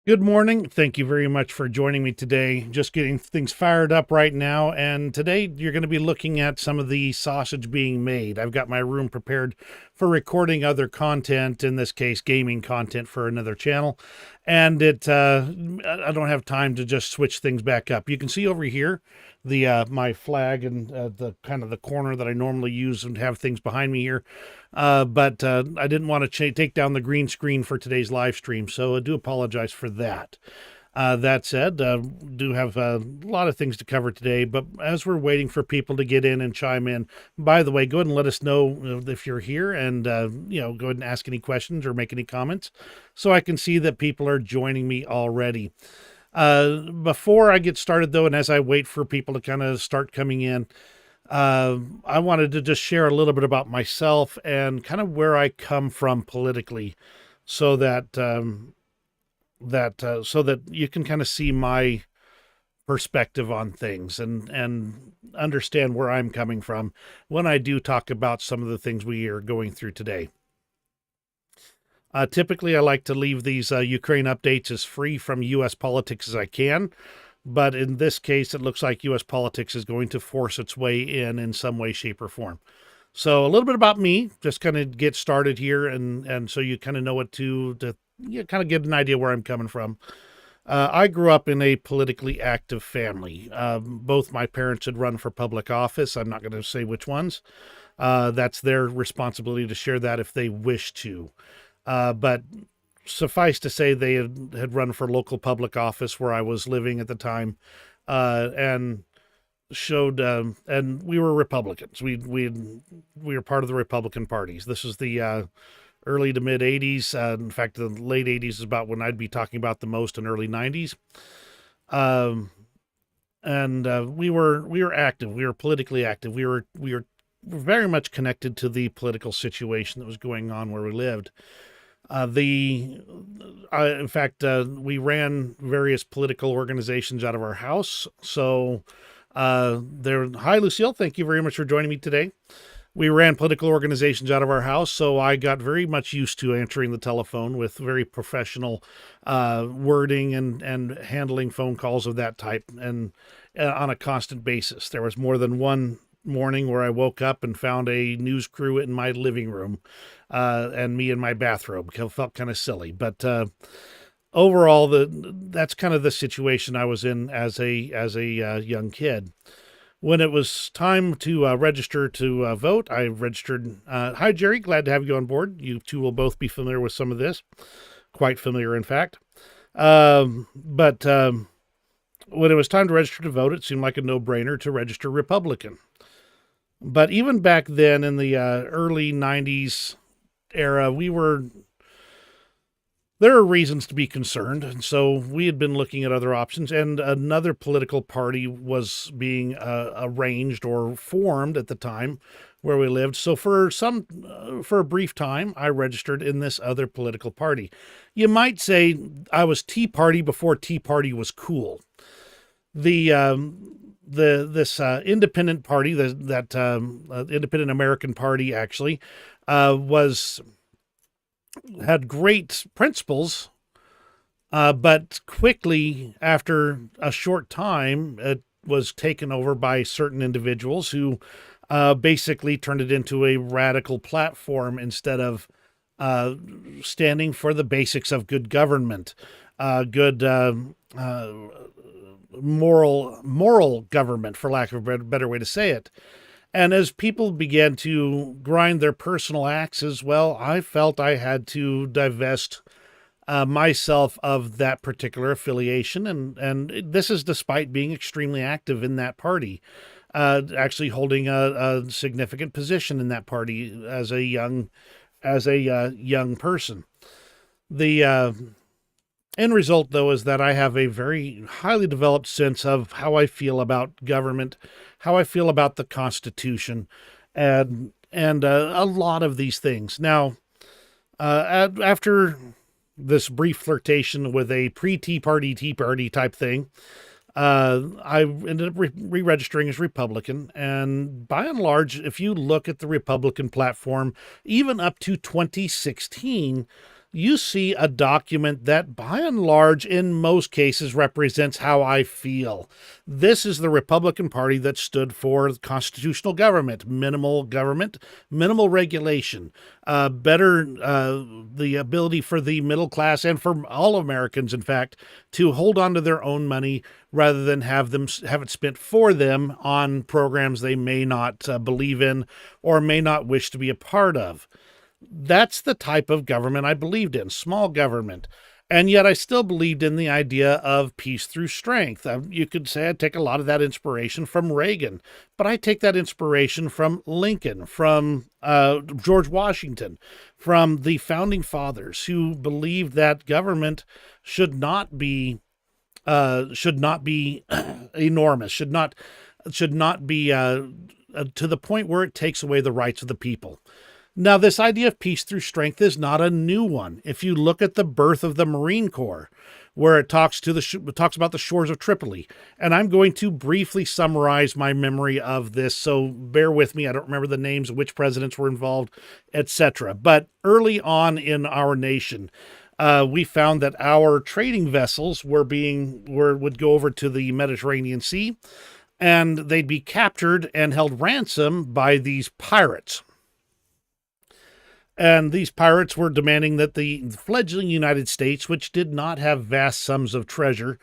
Good morning. Thank you very much for joining me today. Just getting things fired up right now. And today you're going to be looking at some of the sausage being made. I've got my room prepared for recording other content, in this case, gaming content for another channel. And I don't have time to just switch things back up. You can see over here the my flag and the kind of the corner that I normally use and have things behind me here. But I didn't want to take down the green screen for today's live stream, so I do apologize for that. That said, do have a lot of things to cover today, but as we're waiting for people to get in and chime in, by the way, go ahead and let us know if you're here and, go ahead and ask any questions or make any comments so I can see that people are joining me already. Before I get started, though, and as I wait for people to kind of start coming in, I wanted to just share a little bit about myself and kind of where I come from politically, so that so that you can kind of see my perspective on things and understand where I'm coming from when I do talk about some of the things we are going through today. Typically, I like to leave these Ukraine updates as free from U.S. politics as I can. But in this case, it looks like U.S. politics is going to force its way in some way, shape, or form. So a little bit about me, just kind of get started here, and so you kind of know what to kind of get an idea where I'm coming from. I grew up in a politically active family. Both my parents had run for public office. I'm not going to say which ones. That's their responsibility to share that if they wish to. But suffice to say, they had run for local public office where I was living at the time, and showed, and we were Republicans. We were part of the Republican parties. This is the early to mid '80s. In fact, the late '80s is about when I'd be talking about the most, in early '90s. And we were active. We were politically active. We were very much connected to the political situation that was going on where we lived. In fact, we ran various political organizations out of our house. So, hi, Lucille. Thank you very much for joining me today. We ran political organizations out of our house, so I got very much used to answering the telephone with very professional wording and handling phone calls of that type, and on a constant basis. There was more than one morning where I woke up and found a news crew in my living room, and me in my bathrobe. It felt kind of silly, but overall, that's kind of the situation I was in as a young kid. When it was time to register to vote, I registered. Hi, Jerry. Glad to have you on board. You two will both be familiar with some of this. Quite familiar, in fact. But when it was time to register to vote, it seemed like a no-brainer to register Republican. But even back then, in the early '90s era, there are reasons to be concerned. And so we had been looking at other options, and another political party was being arranged or formed at the time where we lived. So for a brief time, I registered in this other political party. You might say I was Tea Party before Tea Party was cool. This independent party, that independent American party, actually had great principles, but quickly, after a short time, it was taken over by certain individuals who basically turned it into a radical platform instead of standing for the basics of good government, good moral government, for lack of a better way to say it. And as people began to grind their personal axes, well, I felt I had to divest myself of that particular affiliation. And this is despite being extremely active in that party, actually holding a significant position in that party as a young person. The end result, though, is that I have a very highly developed sense of how I feel about government, how I feel about the Constitution, and a lot of these things. Now, after this brief flirtation with a pre-Tea Party type thing, I ended up re-registering as Republican. And by and large, if you look at the Republican platform, even up to 2016, you see a document that, by and large, in most cases, represents how I feel. This is the Republican Party that stood for constitutional government, minimal regulation, the ability for the middle class and for all Americans, in fact, to hold on to their own money rather than have it spent for them on programs they may not believe in or may not wish to be a part of. That's the type of government I believed in, small government. And yet I still believed in the idea of peace through strength. You could say I take a lot of that inspiration from Reagan, but I take that inspiration from Lincoln, from George Washington, from the founding fathers who believed that government should not be enormous, should not be to the point where it takes away the rights of the people. Now, this idea of peace through strength is not a new one. If you look at the birth of the Marine Corps, where it talks about the shores of Tripoli, and I'm going to briefly summarize my memory of this, so bear with me. I don't remember the names of which presidents were involved, etc. But early on in our nation, we found that our trading vessels would go over to the Mediterranean Sea, and they'd be captured and held ransom by these pirates. And these pirates were demanding that the fledgling United States, which did not have vast sums of treasure,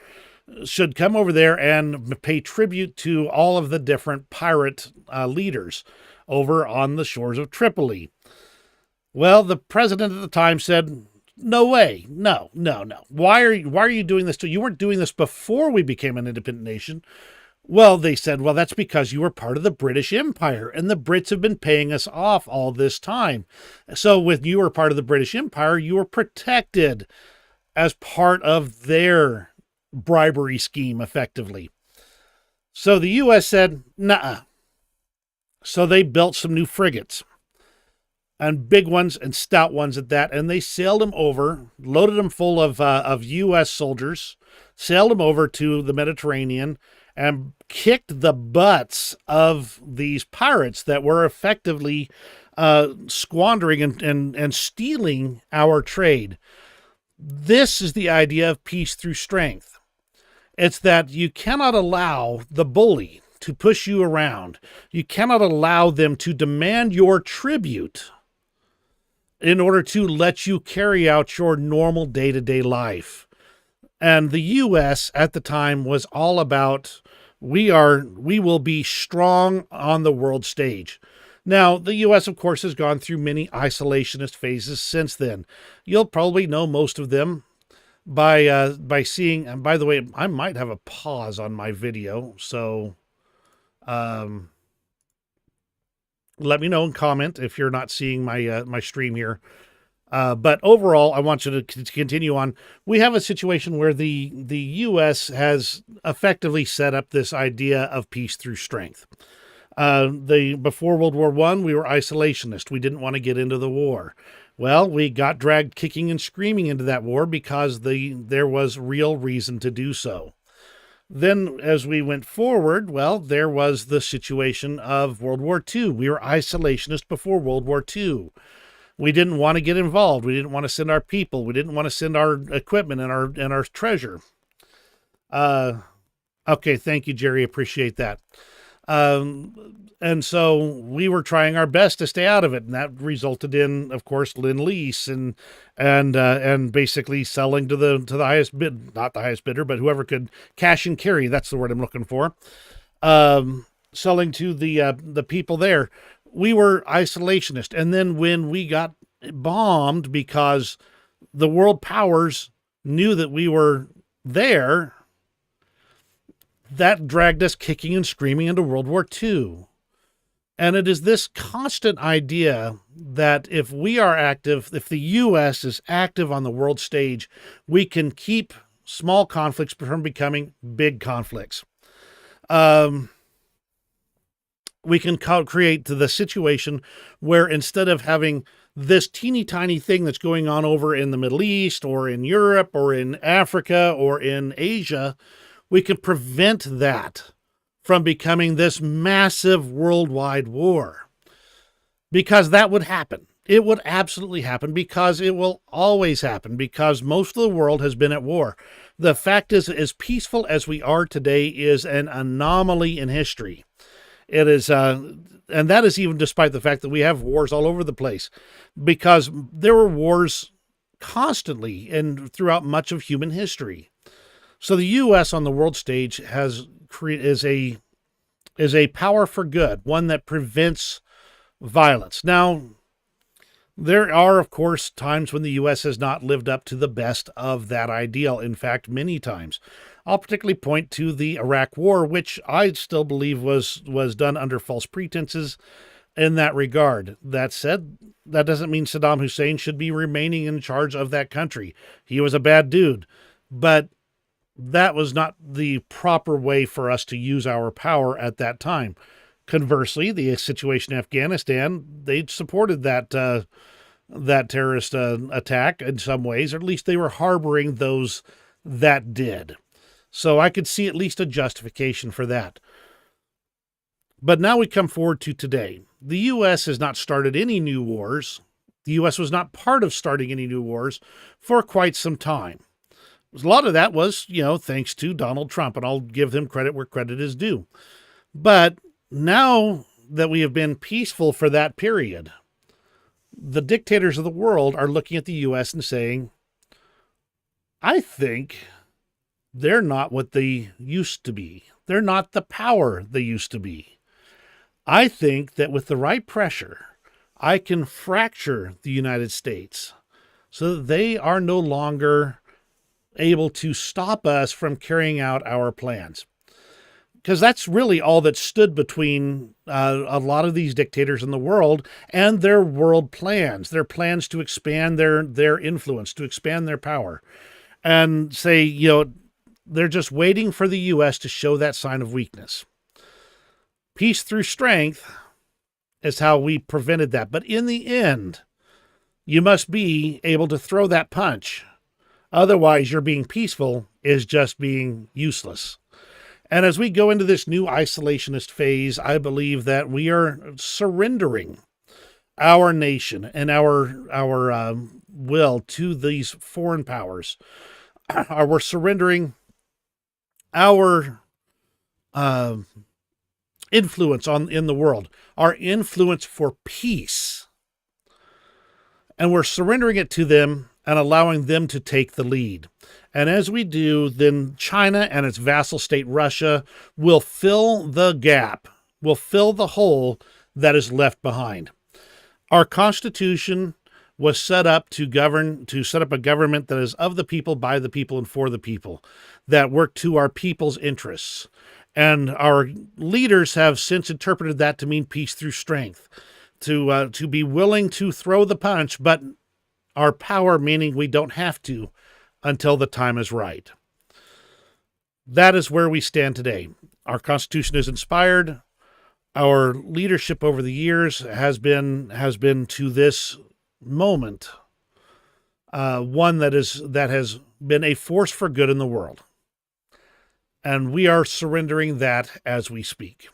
should come over there and pay tribute to all of the different pirate leaders over on the shores of Tripoli. Well, the president at the time said, no way, no. Why are you doing this? You weren't doing this before we became an independent nation. Well, they said, well, that's because you were part of the British Empire, and the Brits have been paying us off all this time. So when you were part of the British Empire, you were protected as part of their bribery scheme, effectively. So the U.S. said, nuh-uh. So they built some new frigates, and big ones and stout ones at that, and they sailed them over, loaded them full of U.S. soldiers, sailed them over to the Mediterranean, and kicked the butts of these pirates that were effectively squandering and stealing our trade. This is the idea of peace through strength. It's that you cannot allow the bully to push you around. You cannot allow them to demand your tribute in order to let you carry out your normal day-to-day life. And the U.S. at the time was all about, we will be strong on the world stage. Now, the U.S., of course, has gone through many isolationist phases since then. You'll probably know most of them by seeing, and by the way, I might have a pause on my video, so let me know and comment if you're not seeing my stream here. But overall, I want you to continue on. We have a situation where the U.S. has effectively set up this idea of peace through strength. Before World War I, we were isolationist. We didn't want to get into the war. Well, we got dragged kicking and screaming into that war because there was real reason to do so. Then, as we went forward, well, there was the situation of World War II. We were isolationist before World War II. We didn't want to get involved. We didn't want to send our people. We didn't want to send our equipment and our treasure. Okay, thank you, Jerry. Appreciate that. And so we were trying our best to stay out of it, and that resulted in, of course, Lend-Lease and basically selling to the highest bid, not the highest bidder, but whoever could cash and carry. That's the word I'm looking for. Selling to the people there. We were isolationist. And then when we got bombed because the world powers knew that we were there, that dragged us kicking and screaming into World War II. And it is this constant idea that if we are active, if the U.S. is active on the world stage, we can keep small conflicts from becoming big conflicts. We can create the situation where instead of having this teeny tiny thing that's going on over in the Middle East or in Europe or in Africa or in Asia, we can prevent that from becoming this massive worldwide war. Because that would happen. It would absolutely happen, because it will always happen, because most of the world has been at war. The fact is, as peaceful as we are today is an anomaly in history. It is, and that is even despite the fact that we have wars all over the place, because there were wars constantly and throughout much of human history. So the U.S. on the world stage is a power for good, one that prevents violence. Now, there are, of course, times when the U.S. has not lived up to the best of that ideal. In fact, many times. I'll particularly point to the Iraq War, which I still believe was done under false pretenses in that regard. That said, that doesn't mean Saddam Hussein should be remaining in charge of that country. He was a bad dude, but that was not the proper way for us to use our power at that time. Conversely, the situation in Afghanistan, they supported that terrorist attack in some ways, or at least they were harboring those that did. So I could see at least a justification for that. But now we come forward to today. The U.S. has not started any new wars. The U.S. was not part of starting any new wars for quite some time. A lot of that was, thanks to Donald Trump, and I'll give him credit where credit is due. But now that we have been peaceful for that period, the dictators of the world are looking at the U.S. and saying, I think they're not what they used to be. They're not the power they used to be. I think that with the right pressure, I can fracture the United States so that they are no longer able to stop us from carrying out our plans. Because that's really all that stood between a lot of these dictators in the world and their world plans, their plans to expand their influence, to expand their power. And say, they're just waiting for the U.S. to show that sign of weakness. Peace through strength is how we prevented that. But in the end, you must be able to throw that punch. Otherwise, your being peaceful is just being useless. And as we go into this new isolationist phase, I believe that we are surrendering our nation and our will to these foreign powers. We're surrendering our influence in the world, our influence for peace. And we're surrendering it to them and allowing them to take the lead. And as we do, then China and its vassal state Russia will fill the gap, will fill the hole that is left behind. Our Constitution was set up to set up a government that is of the people, by the people, and for the people, that work to our people's interests. And our leaders have since interpreted that to mean peace through strength, to be willing to throw the punch, but our power meaning we don't have to until the time is right. That is where we stand today. Our Constitution is inspired. Our leadership over the years has been to this moment one that has been a force for good in the world. And we are surrendering that as we speak.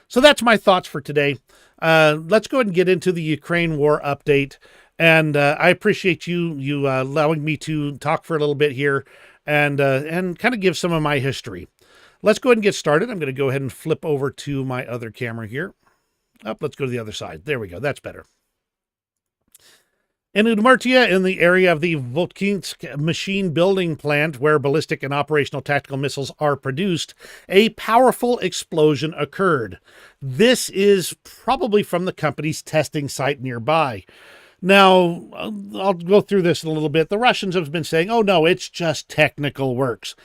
So that's my thoughts for today. Let's go ahead and get into the Ukraine war update. And I appreciate you allowing me to talk for a little bit here and kind of give some of my history. Let's go ahead and get started. I'm going to go ahead and flip over to my other camera here. Let's go to the other side. There we go. That's better. In Udmurtia, in the area of the Votkinsk machine building plant where ballistic and operational tactical missiles are produced, a powerful explosion occurred. This is probably from the company's testing site nearby. Now, I'll go through this a little bit. The Russians have been saying, oh no, it's just technical works.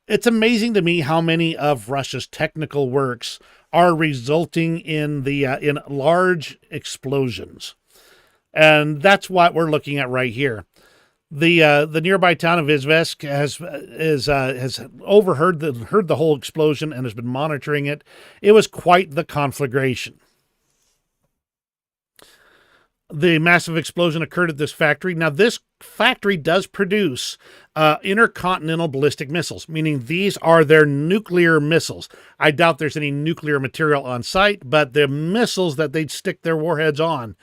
It's amazing to me how many of Russia's technical works are resulting in in large explosions. And that's what we're looking at right here. The nearby town of Izvesk has heard the whole explosion and has been monitoring it. It was quite the conflagration. The massive explosion occurred at this factory. Now, this factory does produce intercontinental ballistic missiles, meaning these are their nuclear missiles. I doubt there's any nuclear material on site, but the missiles that they'd stick their warheads on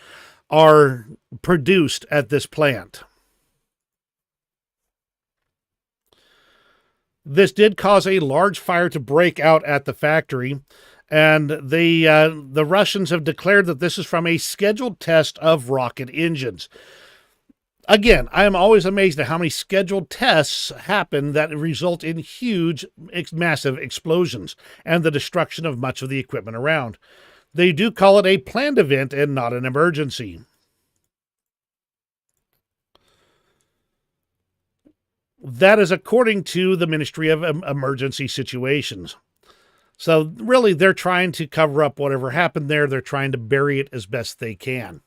are produced at this plant. This did cause a large fire to break out at the factory, and the Russians have declared that this is from a scheduled test of rocket engines. Again, I am always amazed at how many scheduled tests happen that result in huge, massive explosions and the destruction of much of the equipment around. They do call it a planned event and not an emergency. That is according to the Ministry of Emergency Situations. So really, they're trying to cover up whatever happened there. They're trying to bury it as best they can.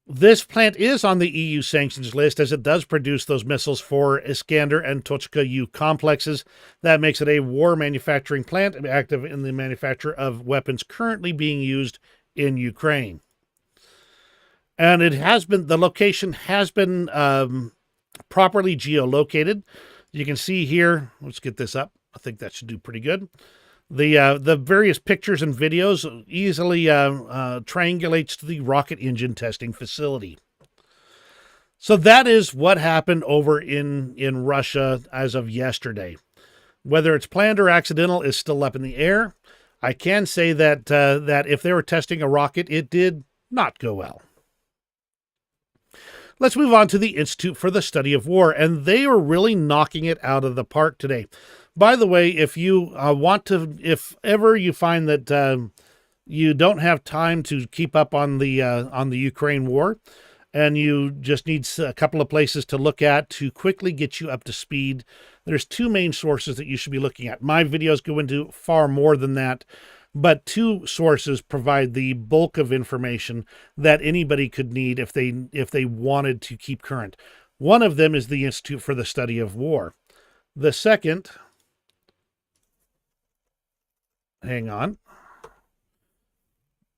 This plant is on the EU sanctions list as it does produce those missiles for Iskander and Tochka-U complexes. That makes it a war manufacturing plant active in the manufacture of weapons currently being used in Ukraine. And the location has been properly geolocated. You can see here, let's get this up. I think that should do pretty good. The various pictures and videos easily triangulates to the rocket engine testing facility. So that is what happened over in Russia as of yesterday. Whether it's planned or accidental is still up in the air. I can say that that if they were testing a rocket, it did not go well. Let's move on to the Institute for the Study of War, and they are really knocking it out of the park today. By the way, if you if ever you find that you don't have time to keep up on the Ukraine war, and you just need a couple of places to look at to quickly get you up to speed, there's two main sources that you should be looking at. My videos go into far more than that, but two sources provide the bulk of information that anybody could need if they wanted to keep current. One of them is the Institute for the Study of War. The second, hang on,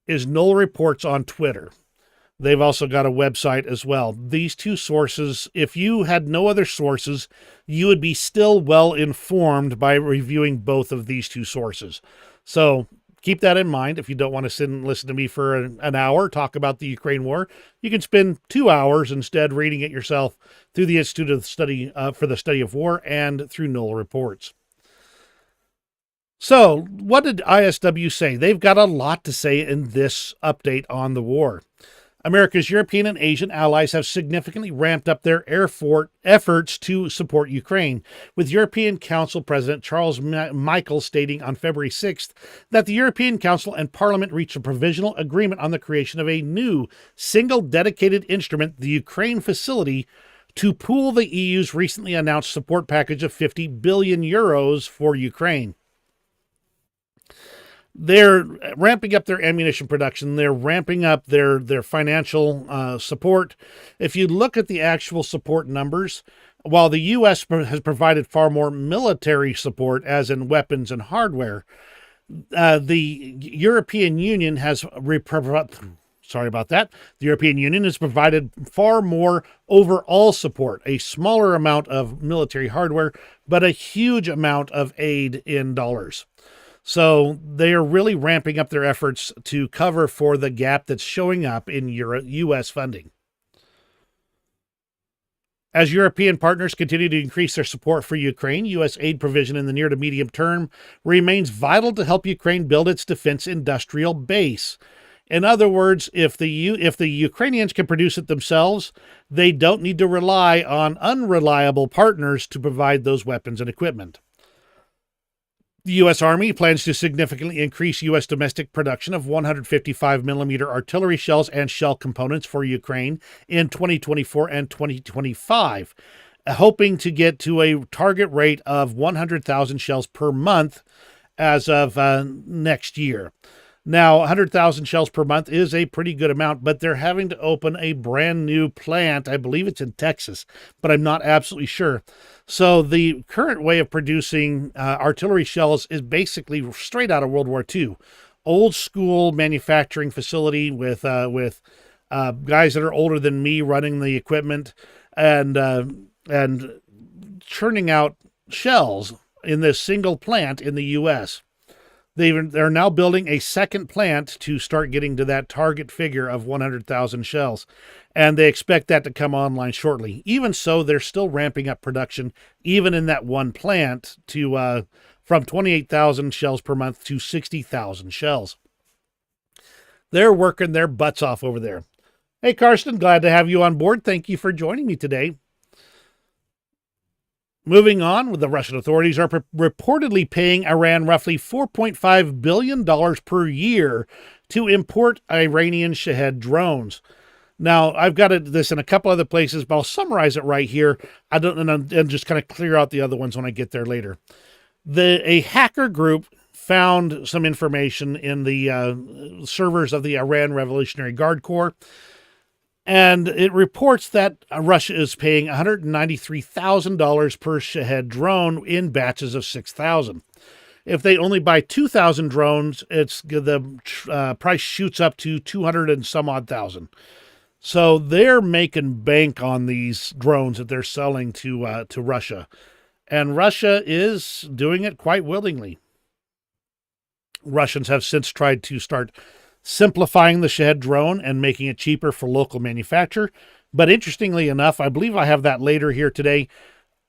is Null Reports on Twitter. They've also got a website as well. These two sources, if you had no other sources, you would be still well informed by reviewing both of these two sources. So keep that in mind. If you don't want to sit and listen to me for an hour, talk about the Ukraine war, you can spend 2 hours instead reading it yourself through the Institute of Study for the Study of War and through Null Reports. So what did ISW say? They've got a lot to say in this update on the war. America's European and Asian allies have significantly ramped up their efforts to support Ukraine, with European Council President Charles Michel stating on February 6th that the European Council and Parliament reached a provisional agreement on the creation of a new, single dedicated instrument, the Ukraine Facility, to pool the EU's recently announced support package of 50 billion euros for Ukraine. They're ramping up their ammunition production. They're ramping up their financial support. If you look at the actual support numbers, while the U.S. has provided far more military support, as in weapons and hardware, the European Union has The European Union has provided far more overall support, a smaller amount of military hardware, but a huge amount of aid in dollars. So they are really ramping up their efforts to cover for the gap that's showing up in U.S. funding. As European partners continue to increase their support for Ukraine, U.S. aid provision in the near to medium term remains vital to help Ukraine build its defense industrial base. In other words, if the Ukrainians can produce it themselves, they don't need to rely on unreliable partners to provide those weapons and equipment. The U.S. Army plans to significantly increase U.S. domestic production of 155mm artillery shells and shell components for Ukraine in 2024 and 2025, hoping to get to a target rate of 100,000 shells per month as of next year. Now, 100,000 shells per month is a pretty good amount, but they're having to open a brand new plant. I believe it's in Texas, but I'm not absolutely sure. So the current way of producing artillery shells is basically straight out of World War II. Old school manufacturing facility with guys that are older than me running the equipment and churning out shells in this single plant in the U.S. They're now building a second plant to start getting to that target figure of 100,000 shells. And they expect that to come online shortly. Even so, they're still ramping up production, even in that one plant, to from 28,000 shells per month to 60,000 shells. They're working their butts off over there. Hey, Karsten, glad to have you on board. Thank you for joining me today. Moving on, the Russian authorities are reportedly paying Iran roughly $4.5 billion per year to import Iranian Shahed drones. Now, I've got this in a couple other places, but I'll summarize it right here. And just kind of clear out the other ones when I get there later. A hacker group found some information in the servers of the Iran Revolutionary Guard Corps, and it reports that Russia is paying $193,000 per Shahed drone in batches of 6,000. If they only buy 2,000 drones, the price shoots up to 200 and some odd thousand. So they're making bank on these drones that they're selling to Russia, and Russia is doing it quite willingly. Russians have since tried to start simplifying the Shahed drone and making it cheaper for local manufacture. But interestingly enough, I believe I have that later here today,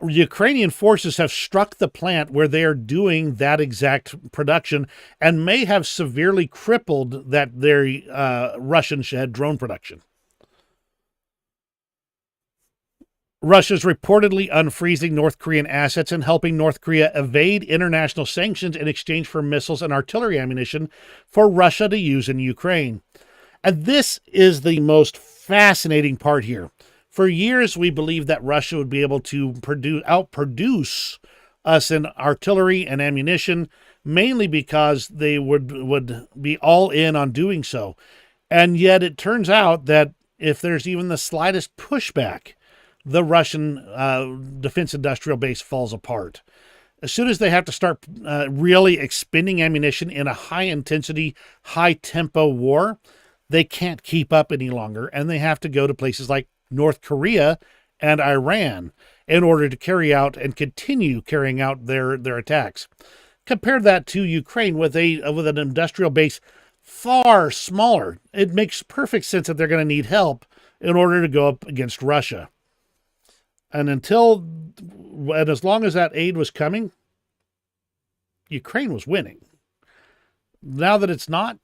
Ukrainian forces have struck the plant where they are doing that exact production and may have severely crippled their Russian Shahed drone production. Russia's reportedly unfreezing North Korean assets and helping North Korea evade international sanctions in exchange for missiles and artillery ammunition for Russia to use in Ukraine. And this is the most fascinating part here. For years, we believed that Russia would be able to outproduce us in artillery and ammunition, mainly because they would be all in on doing so. And yet it turns out that if there's even the slightest pushback, the Russian defense industrial base falls apart. As soon as they have to start really expending ammunition in a high-intensity, high-tempo war, they can't keep up any longer, and they have to go to places like North Korea and Iran in order to carry out and continue carrying out their attacks. Compare that to Ukraine with an industrial base far smaller. It makes perfect sense that they're going to need help in order to go up against Russia. And as long as that aid was coming, Ukraine was winning. Now that it's not,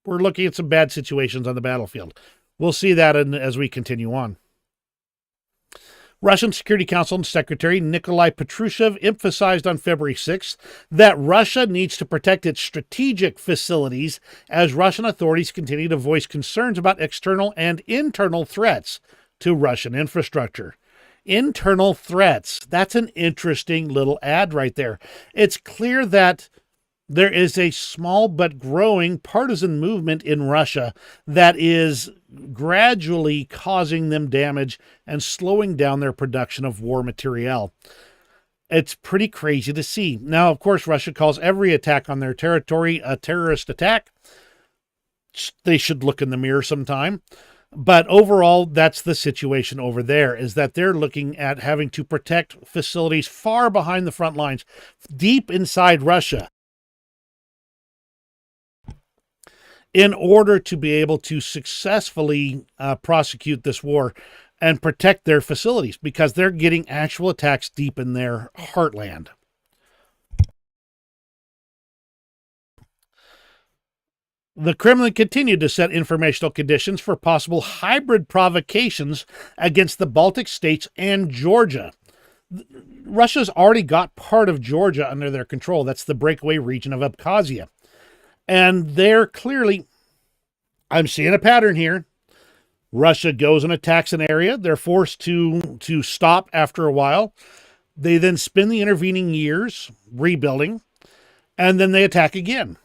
we're looking at some bad situations on the battlefield. We'll see that as we continue on. Russian Security Council Secretary Nikolai Patrushev emphasized on February 6th that Russia needs to protect its strategic facilities as Russian authorities continue to voice concerns about external and internal threats to Russian infrastructure. Internal threats. That's an interesting little ad right there. It's clear that there is a small but growing partisan movement in Russia that is gradually causing them damage and slowing down their production of war materiel. It's pretty crazy to see. Now, of course, Russia calls every attack on their territory a terrorist attack. They should look in the mirror sometime. But overall, that's the situation over there, is that they're looking at having to protect facilities far behind the front lines, deep inside Russia, in order to be able to successfully prosecute this war and protect their facilities, because they're getting actual attacks deep in their heartland. The Kremlin continued to set informational conditions for possible hybrid provocations against the Baltic states and Georgia. Russia's already got part of Georgia under their control. That's the breakaway region of Abkhazia. And they're clearly, I'm seeing a pattern here. Russia goes and attacks an area. They're forced to stop after a while. They then spend the intervening years rebuilding, and then they attack again.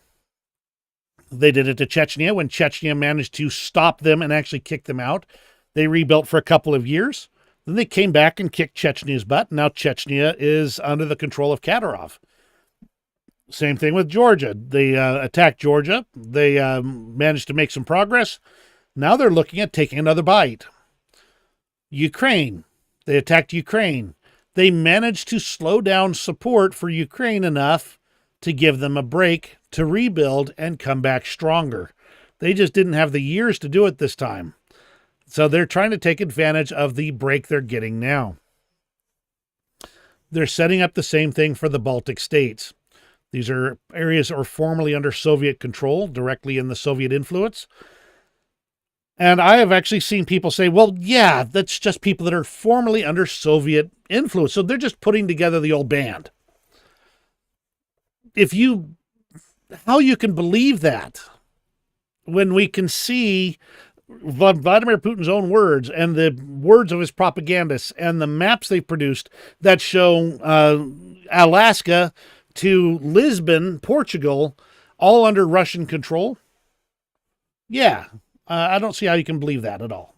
They did it to Chechnya when Chechnya managed to stop them and actually kick them out. They rebuilt for a couple of years. Then they came back and kicked Chechnya's butt. Now Chechnya is under the control of Kadyrov. Same thing with Georgia. They attacked Georgia. They managed to make some progress. Now they're looking at taking another bite. Ukraine. They attacked Ukraine. They managed to slow down support for Ukraine enough to give them a break to rebuild and come back stronger. They just didn't have the years to do it this time. So they're trying to take advantage of the break they're getting now. They're setting up the same thing for the Baltic states. These are areas that were formerly under Soviet control, directly in the Soviet influence. And I have actually seen people say, well, yeah, that's just people that are formerly under Soviet influence. So they're just putting together the old band. How you can believe that when we can see Vladimir Putin's own words and the words of his propagandists and the maps they've produced that show Alaska to Lisbon, Portugal, all under Russian control. Yeah, I don't see how you can believe that at all.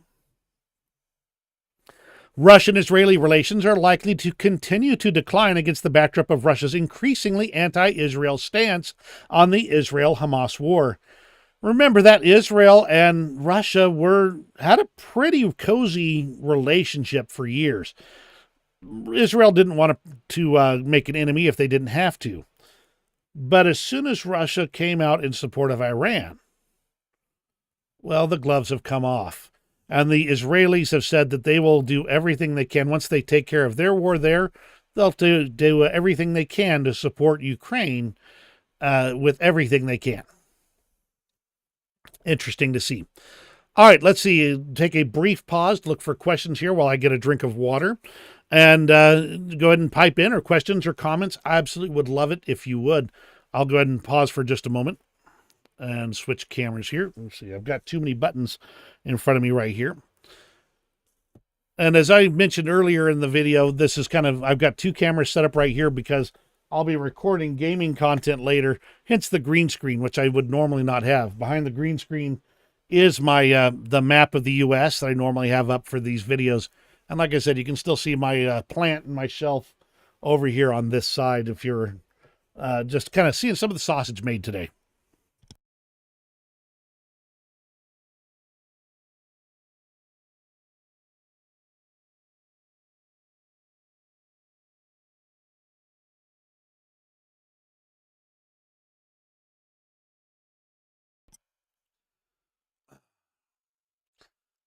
Russian-Israeli relations are likely to continue to decline against the backdrop of Russia's increasingly anti-Israel stance on the Israel-Hamas war. Remember that Israel and Russia had a pretty cozy relationship for years. Israel didn't want to make an enemy if they didn't have to. But as soon as Russia came out in support of Iran, well, the gloves have come off. And the Israelis have said that they will do everything they can. Once they take care of their war there, they'll do everything they can to support Ukraine with everything they can. Interesting to see. All right, let's see. Take a brief pause to look for questions here while I get a drink of water. And go ahead and pipe in or questions or comments. I absolutely would love it if you would. I'll go ahead and pause for just a moment and switch cameras here. Let's see. I've got too many buttons in front of me right here. And as I mentioned earlier in the video, this is I've got two cameras set up right here because I'll be recording gaming content later, hence the green screen, which I would normally not have. Behind the green screen is my the map of the U.S. that I normally have up for these videos. And like I said, you can still see my plant and my shelf over here on this side if you're just kind of seeing some of the sausage made today.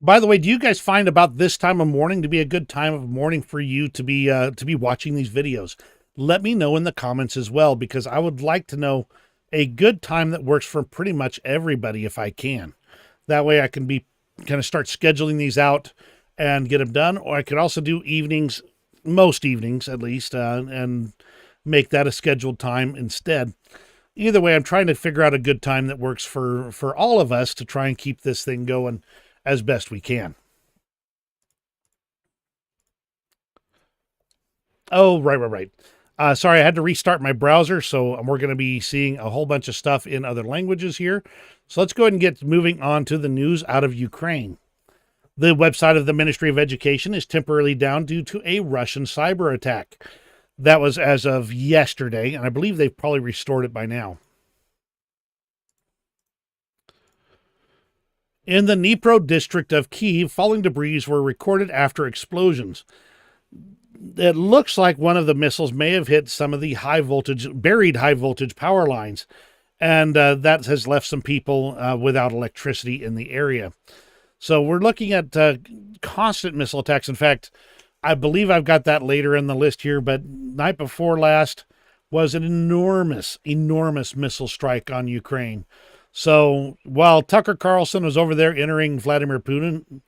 By the way, do you guys find about this time of morning to be a good time of morning for you to be watching these videos? Let me know in the comments as well, because I would like to know a good time that works for pretty much everybody if I can. That way I can be kind of start scheduling these out and get them done. Or I could also do evenings, most evenings at least, and make that a scheduled time instead. Either way, I'm trying to figure out a good time that works for all of us to try and keep this thing going as best we can. Oh, right. Sorry, I had to restart my browser, so we're going to be seeing a whole bunch of stuff in other languages here. So let's go ahead and get moving on to the news out of Ukraine. The website of the Ministry of Education is temporarily down due to a Russian cyber attack. That was as of yesterday, and I believe they've probably restored it by now. In the Dnipro district of Kyiv, falling debris were recorded after explosions. It looks like one of the missiles may have hit some of the buried high voltage power lines, and that has left some people without electricity in the area. So we're looking at constant missile attacks. In fact, I believe I've got that later in the list here, but night before last was an enormous missile strike on Ukraine. So while Tucker Carlson was over there entering Vladimir Putin,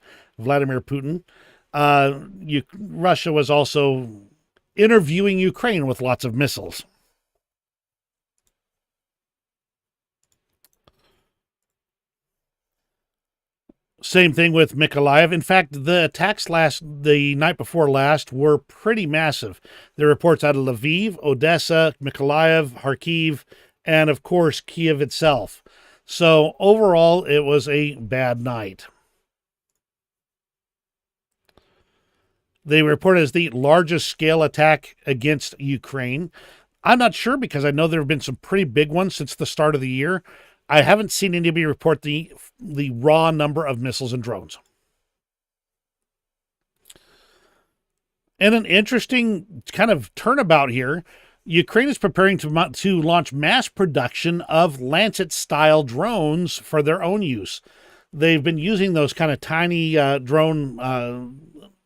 Russia was also interviewing Ukraine with lots of missiles. Same thing with Mykolaiv. In fact, the attacks the night before last were pretty massive. There are reports out of Lviv, Odessa, Mykolaiv, Kharkiv, and of course Kiev itself. So overall, it was a bad night. They report it as the largest scale attack against Ukraine. I'm not sure because I know there have been some pretty big ones since the start of the year. I haven't seen anybody report the raw number of missiles and drones. And an interesting kind of turnabout here. Ukraine is preparing to launch mass production of Lancet-style drones for their own use. They've been using those kind of tiny drone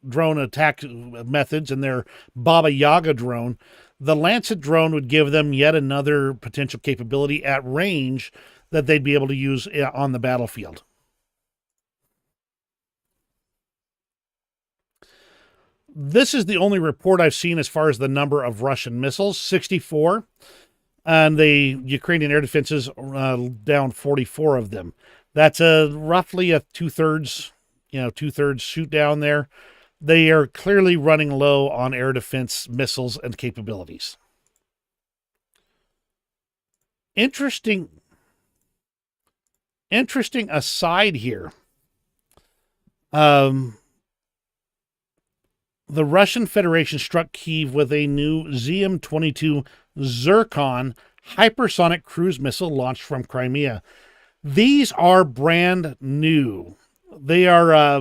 attack methods in their Baba Yaga drone. The Lancet drone would give them yet another potential capability at range that they'd be able to use on the battlefield. This is the only report I've seen as far as the number of Russian missiles, 64, and the Ukrainian air defenses down 44 of them. That's roughly a two-thirds shoot down there. They are clearly running low on air defense missiles and capabilities. Interesting aside here. The Russian Federation struck Kyiv with a new ZM-22 Zircon hypersonic cruise missile launched from Crimea. These are brand new. They are, I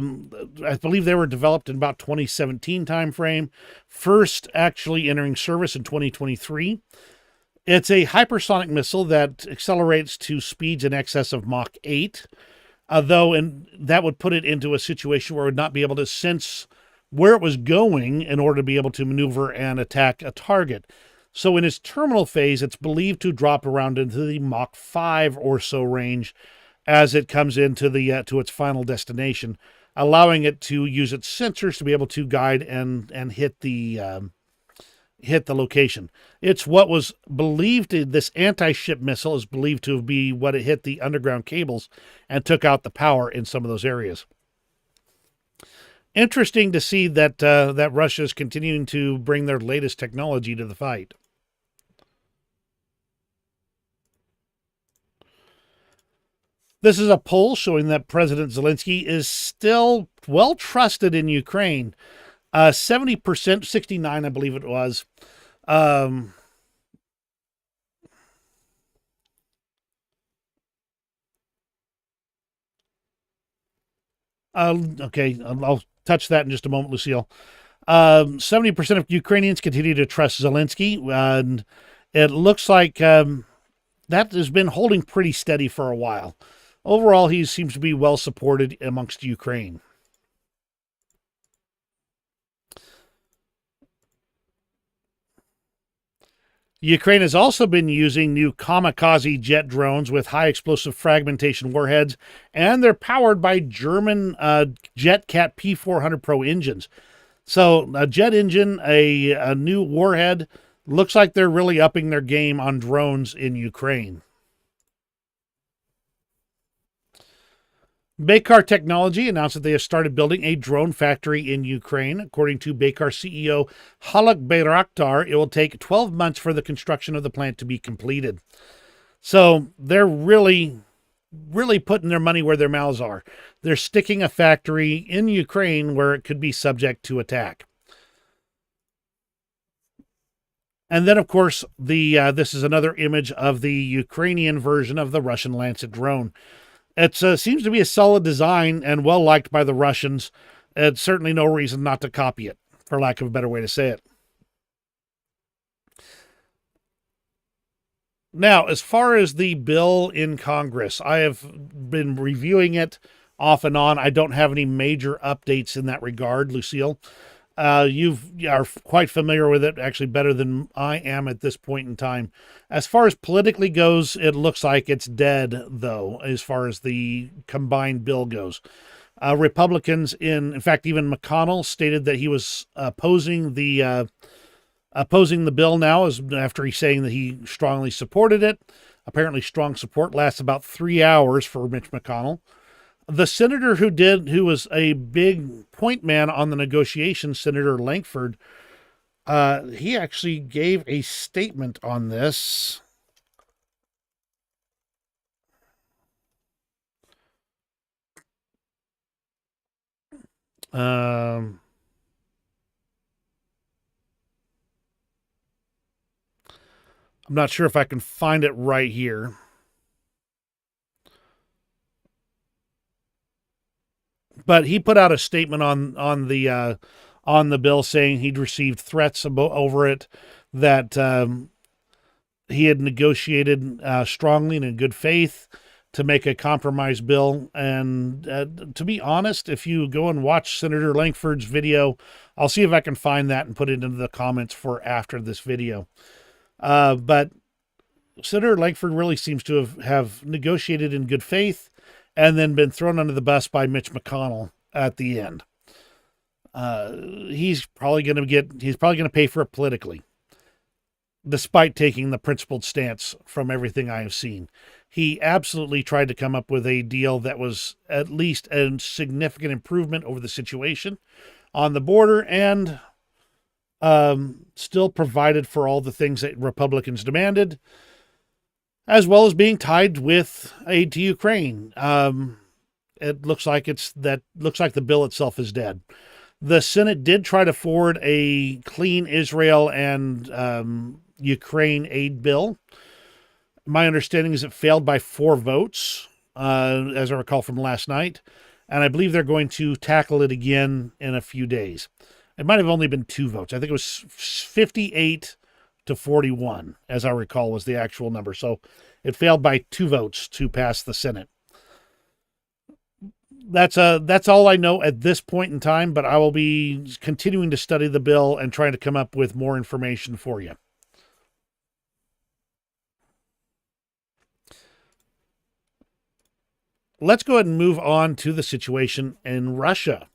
believe they were developed in about 2017 timeframe, first actually entering service in 2023. It's a hypersonic missile that accelerates to speeds in excess of Mach 8, and that would put it into a situation where it would not be able to sense where it was going in order to be able to maneuver and attack a target. So in its terminal phase, it's believed to drop around into the Mach 5 or so range as it comes into to its final destination, allowing it to use its sensors to be able to guide and hit the location. It's what was believed this anti-ship missile is believed to be what it hit the underground cables and took out the power in some of those areas. Interesting to see that Russia is continuing to bring their latest technology to the fight. This is a poll showing that President Zelensky is still well trusted in Ukraine. 70%, 69, I believe it was. Okay, I'll touch that in just a moment, Lucille. 70% of Ukrainians continue to trust Zelensky, and it looks like that has been holding pretty steady for a while. Overall, he seems to be well supported amongst Ukraine. Ukraine has also been using new kamikaze jet drones with high explosive fragmentation warheads, and they're powered by German JetCat P400 Pro engines. So a jet engine, a new warhead, looks like they're really upping their game on drones in Ukraine. Baykar Technology announced that they have started building a drone factory in Ukraine. According to Baykar CEO Haluk Bayraktar, it will take 12 months for the construction of the plant to be completed. So they're really putting their money where their mouths are. They're sticking a factory in Ukraine where it could be subject to attack. And then, of course, this is another image of the Ukrainian version of the Russian Lancet drone. It seems to be a solid design and well liked by the Russians. It's certainly no reason not to copy it, for lack of a better way to say it. Now, as far as the bill in Congress, I have been reviewing it off and on. I don't have any major updates in that regard, Lucille. You are quite familiar with it, actually better than I am at this point in time. As far as politically goes, it looks like it's dead, though, as far as the combined bill goes. Republicans, in fact, even McConnell stated that he was opposing the bill now, after he's saying that he strongly supported it. Apparently, strong support lasts about 3 hours for Mitch McConnell. The senator who was a big point man on the negotiations, Senator Lankford, he actually gave a statement on this. I'm not sure if I can find it right here. But he put out a statement on the bill saying he'd received threats over it that he had negotiated strongly and in good faith to make a compromise bill. And to be honest, if you go and watch Senator Langford's video, I'll see if I can find that and put it into the comments for after this video. But Senator Langford really seems to have negotiated in good faith and then been thrown under the bus by Mitch McConnell at the end. He's probably going to pay for it politically, despite taking the principled stance from everything I have seen. He absolutely tried to come up with a deal that was at least a significant improvement over the situation on the border and still provided for all the things that Republicans demanded, as well as being tied with aid to Ukraine. It looks like the bill itself is dead. The Senate did try to forward a clean Israel and Ukraine aid bill. My understanding is it failed by 4 votes, as I recall from last night, and I believe they're going to tackle it again in a few days. It might have only been 2 votes. I think it was 58 to 41, as I recall, was the actual number. So it failed by 2 votes to pass the Senate. That's all I know at this point in time, but I will be continuing to study the bill and trying to come up with more information for you. Let's go ahead and move on to the situation in Russia.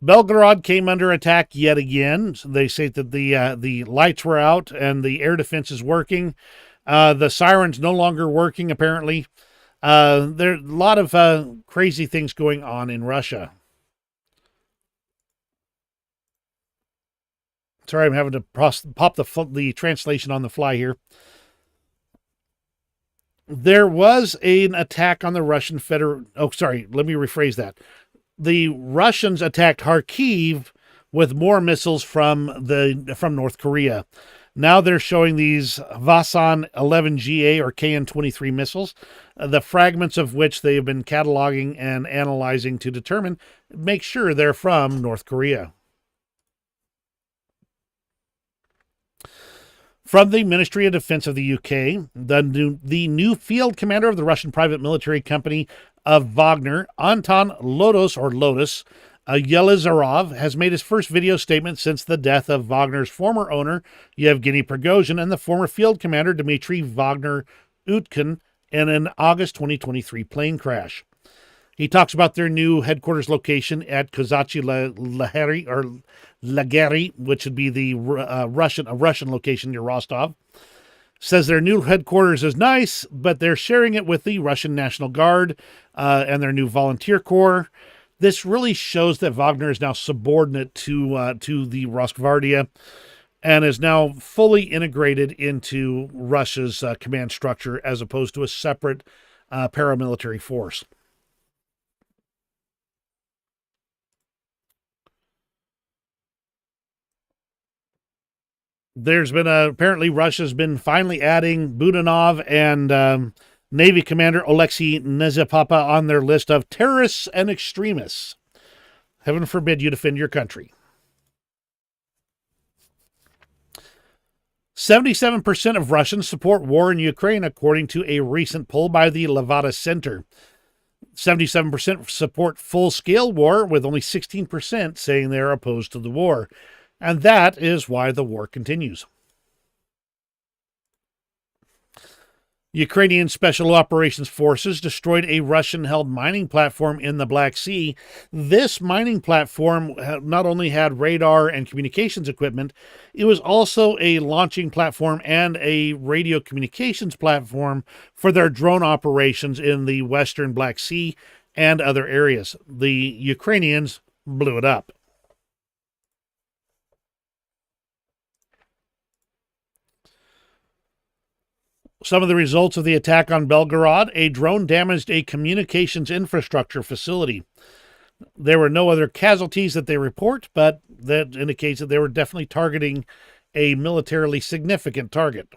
Belgorod came under attack yet again. They say that the lights were out and the air defense is working. The siren's no longer working, apparently. There are a lot of crazy things going on in Russia. Sorry, I'm having to pop the translation on the fly here. There was an attack on the Russian Federal... Oh, sorry, let me rephrase that. The Russians attacked Kharkiv with more missiles from North Korea. Now they're showing these Vasan 11GA or KN-23 missiles, the fragments of which they have been cataloging and analyzing to make sure they're from North Korea. From the Ministry of Defense of the UK, the new field commander of the Russian private military company of Wagner, Anton Lotus Yelizarov, has made his first video statement since the death of Wagner's former owner, Yevgeny Prigozhin, and the former field commander, Dmitry Wagner Utkin, in an August 2023 plane crash. He talks about their new headquarters location at Kozachi Lageri, which would be the Russian location near Rostov. Says their new headquarters is nice, but they're sharing it with the Russian National Guard and their new volunteer corps. This really shows that Wagner is now subordinate to the Rosgvardia and is now fully integrated into Russia's command structure as opposed to a separate paramilitary force. There's been apparently Russia's been finally adding Budanov and Navy Commander Alexei Nezapapa on their list of terrorists and extremists. Heaven forbid you defend your country. 77% of Russians support war in Ukraine, according to a recent poll by the Levada Center. 77% support full-scale war, with only 16% saying they're opposed to the war. And that is why the war continues. Ukrainian Special Operations Forces destroyed a Russian-held mining platform in the Black Sea. This mining platform not only had radar and communications equipment, it was also a launching platform and a radio communications platform for their drone operations in the western Black Sea and other areas. The Ukrainians blew it up. Some of the results of the attack on Belgorod: a drone damaged a communications infrastructure facility. There were no other casualties that they report, but that indicates that they were definitely targeting a militarily significant target.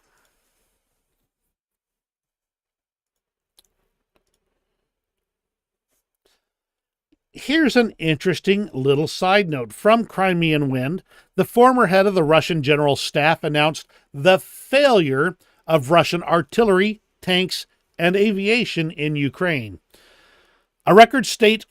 Here's an interesting little side note. From Crimean Wind, the former head of the Russian General Staff announced the failure of Russian artillery, tanks, and aviation in Ukraine. A record state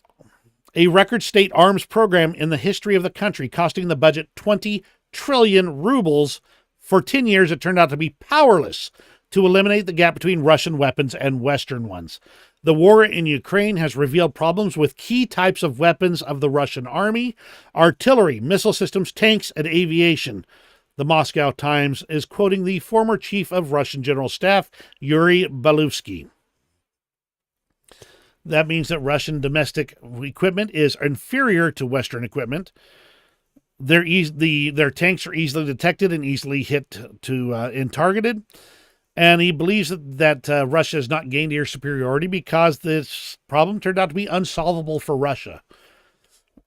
arms program in the history of the country, costing the budget 20 trillion rubles. For 10 years, it turned out to be powerless to eliminate the gap between Russian weapons and Western ones. The war in Ukraine has revealed problems with key types of weapons of the Russian army: artillery, missile systems, tanks, and aviation. The Moscow Times is quoting the former chief of Russian General Staff, Yuri Baluvsky. That means that Russian domestic equipment is inferior to Western equipment. Their tanks are easily detected and easily hit and targeted. And he believes that Russia has not gained air superiority because this problem turned out to be unsolvable for Russia.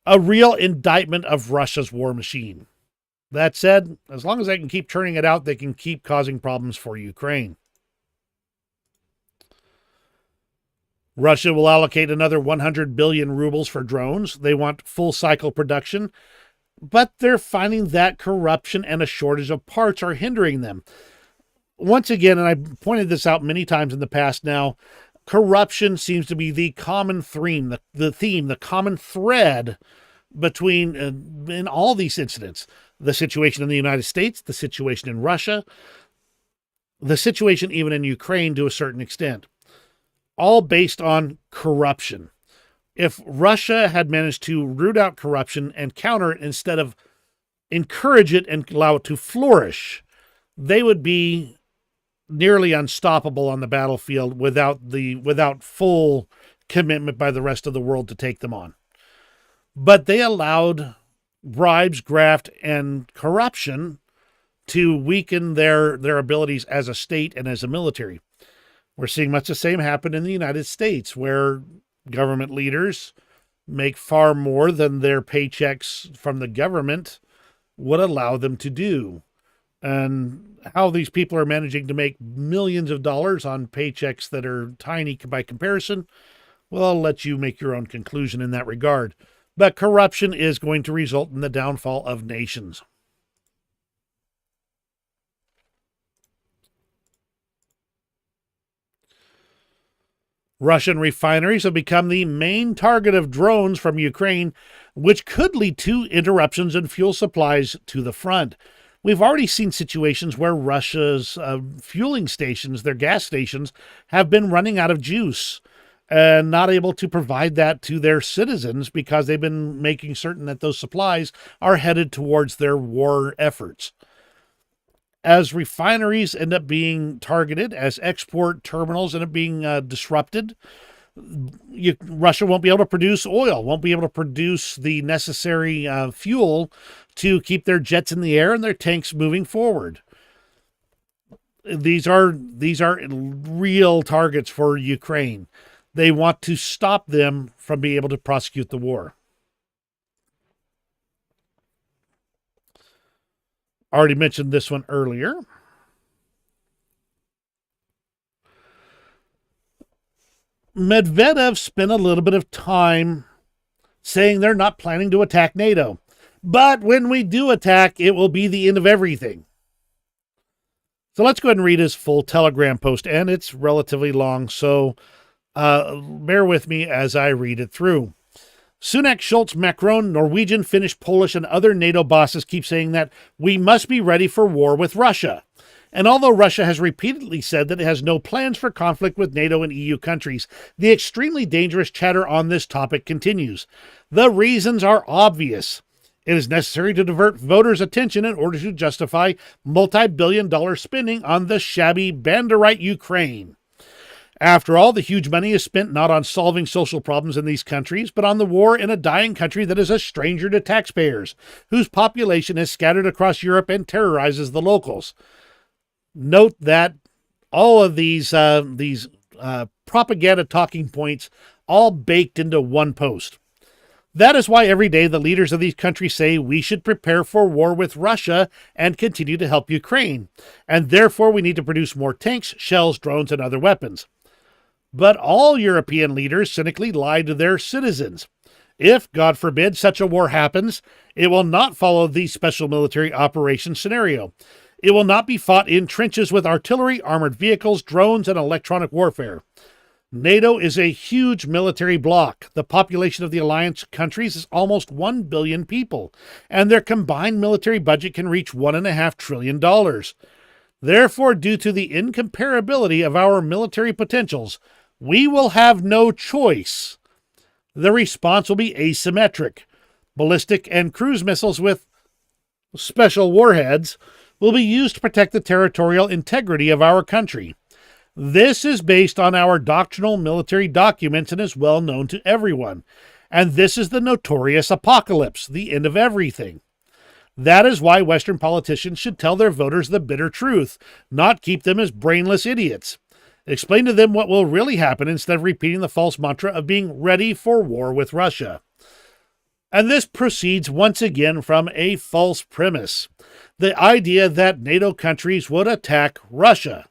A real indictment of Russia's war machine. That said, as long as they can keep turning it out, they can keep causing problems for Ukraine. Russia will allocate another 100 billion rubles for drones. They want full cycle production, but they're finding that corruption and a shortage of parts are hindering them. Once again, and I pointed this out many times in the past now, corruption seems to be the common theme, the common thread between in all these incidents. The situation in the United States, the situation in Russia, the situation even in Ukraine to a certain extent, all based on corruption. If Russia had managed to root out corruption and counter it instead of encourage it and allow it to flourish, they would be nearly unstoppable on the battlefield without full commitment by the rest of the world to take them on. But they allowed bribes, graft, and corruption to weaken their abilities as a state and as a military. We're seeing much the same happen in the United States, where government leaders make far more than their paychecks from the government would allow them to do. And how these people are managing to make millions of dollars on paychecks that are tiny by comparison, well, I'll let you make your own conclusion in that regard. But corruption is going to result in the downfall of nations. Russian refineries have become the main target of drones from Ukraine, which could lead to interruptions in fuel supplies to the front. We've already seen situations where Russia's fueling stations, their gas stations, have been running out of juice and not able to provide that to their citizens because they've been making certain that those supplies are headed towards their war efforts. As refineries end up being targeted, as export terminals end up being disrupted, Russia won't be able to produce oil, won't be able to produce the necessary fuel to keep their jets in the air and their tanks moving forward. These are real targets for Ukraine. They want to stop them from being able to prosecute the war. Already mentioned this one earlier. Medvedev spent a little bit of time saying they're not planning to attack NATO. But when we do attack, it will be the end of everything. So let's go ahead and read his full Telegram post, and it's relatively long, so bear with me as I read it through. Sunak, Schultz, Macron, Norwegian, Finnish, Polish, and other NATO bosses keep saying that we must be ready for war with Russia. And although Russia has repeatedly said that it has no plans for conflict with NATO and EU countries, the extremely dangerous chatter on this topic continues. The reasons are obvious. It is necessary to divert voters' attention in order to justify multi-billion-dollar spending on the shabby Banderite Ukraine. After all, the huge money is spent not on solving social problems in these countries, but on the war in a dying country that is a stranger to taxpayers, whose population is scattered across Europe and terrorizes the locals. Note that all of these propaganda talking points all baked into one post. That is why every day the leaders of these countries say we should prepare for war with Russia and continue to help Ukraine, and therefore we need to produce more tanks, shells, drones, and other weapons. But all European leaders cynically lie to their citizens. If, God forbid, such a war happens, it will not follow the special military operation scenario. It will not be fought in trenches with artillery, armored vehicles, drones, and electronic warfare. NATO is a huge military bloc. The population of the alliance countries is almost 1 billion people, and their combined military budget can reach $1.5 trillion. Therefore, due to the incomparability of our military potentials, we will have no choice. The response will be asymmetric. Ballistic and cruise missiles with special warheads will be used to protect the territorial integrity of our country. This is based on our doctrinal military documents and is well known to everyone. And this is the notorious apocalypse, the end of everything. That is why Western politicians should tell their voters the bitter truth, not keep them as brainless idiots. Explain to them what will really happen instead of repeating the false mantra of being ready for war with Russia. And this proceeds once again from a false premise, the idea that NATO countries would attack Russia.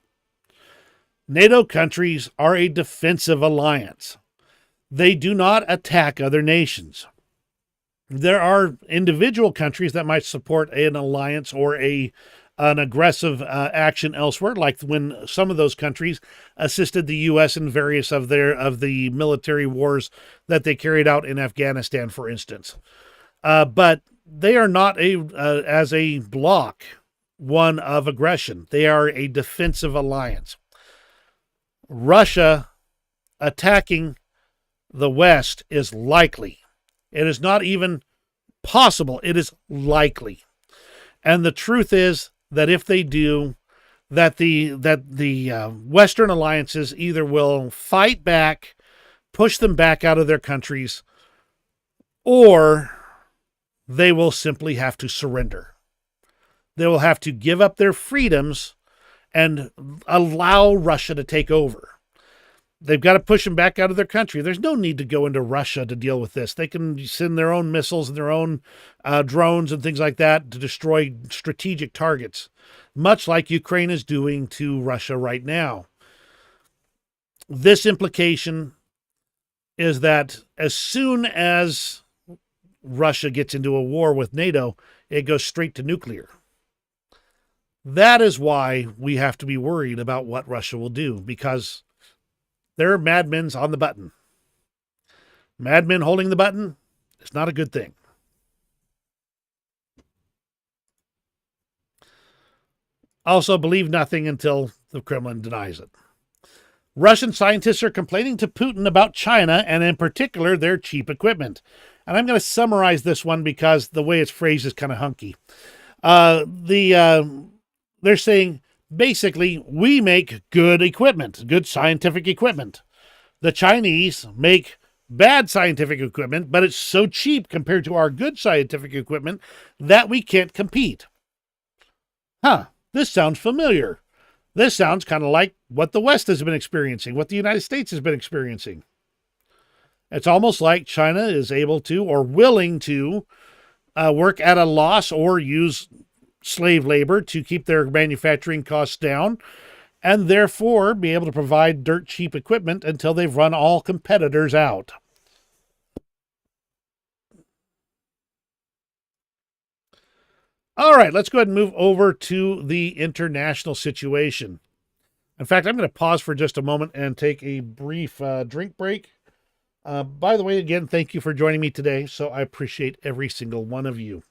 NATO countries are a defensive alliance. They do not attack other nations. There are individual countries that might support an alliance or an aggressive action elsewhere, like when some of those countries assisted the U.S. in various of the military wars that they carried out in Afghanistan, for instance. But they are not as a bloc one of aggression. They are a defensive alliance. Russia attacking the West is likely. It is not even possible. It is likely. And the truth is that if they do, that the Western alliances either will fight back, push them back out of their countries, or they will simply have to surrender. They will have to give up their freedoms and allow Russia to take over. They've got to push them back out of their country. There's no need to go into Russia to deal with this. They can send their own missiles and their own drones and things like that to destroy strategic targets, much like Ukraine is doing to Russia right now. This implication is that as soon as Russia gets into a war with NATO, it goes straight to nuclear. That is why we have to be worried about what Russia will do, because there are madmen on the button. Madmen holding the button is not a good thing. Also, believe nothing until the Kremlin denies it. Russian scientists are complaining to Putin about China and in particular their cheap equipment. And I'm going to summarize this one because the way it's phrased is kind of hunky. They're saying, basically, we make good equipment, good scientific equipment. The Chinese make bad scientific equipment, but it's so cheap compared to our good scientific equipment that we can't compete. This sounds familiar. This sounds kind of like what the West has been experiencing, what the United States has been experiencing. It's almost like China is able to or willing to work at a loss or use slave labor to keep their manufacturing costs down and therefore be able to provide dirt cheap equipment until they've run all competitors out. All right, let's go ahead and move over to the international situation. In fact, I'm going to pause for just a moment and take a brief drink break. By the way, again, thank you for joining me today. So I appreciate every single one of you.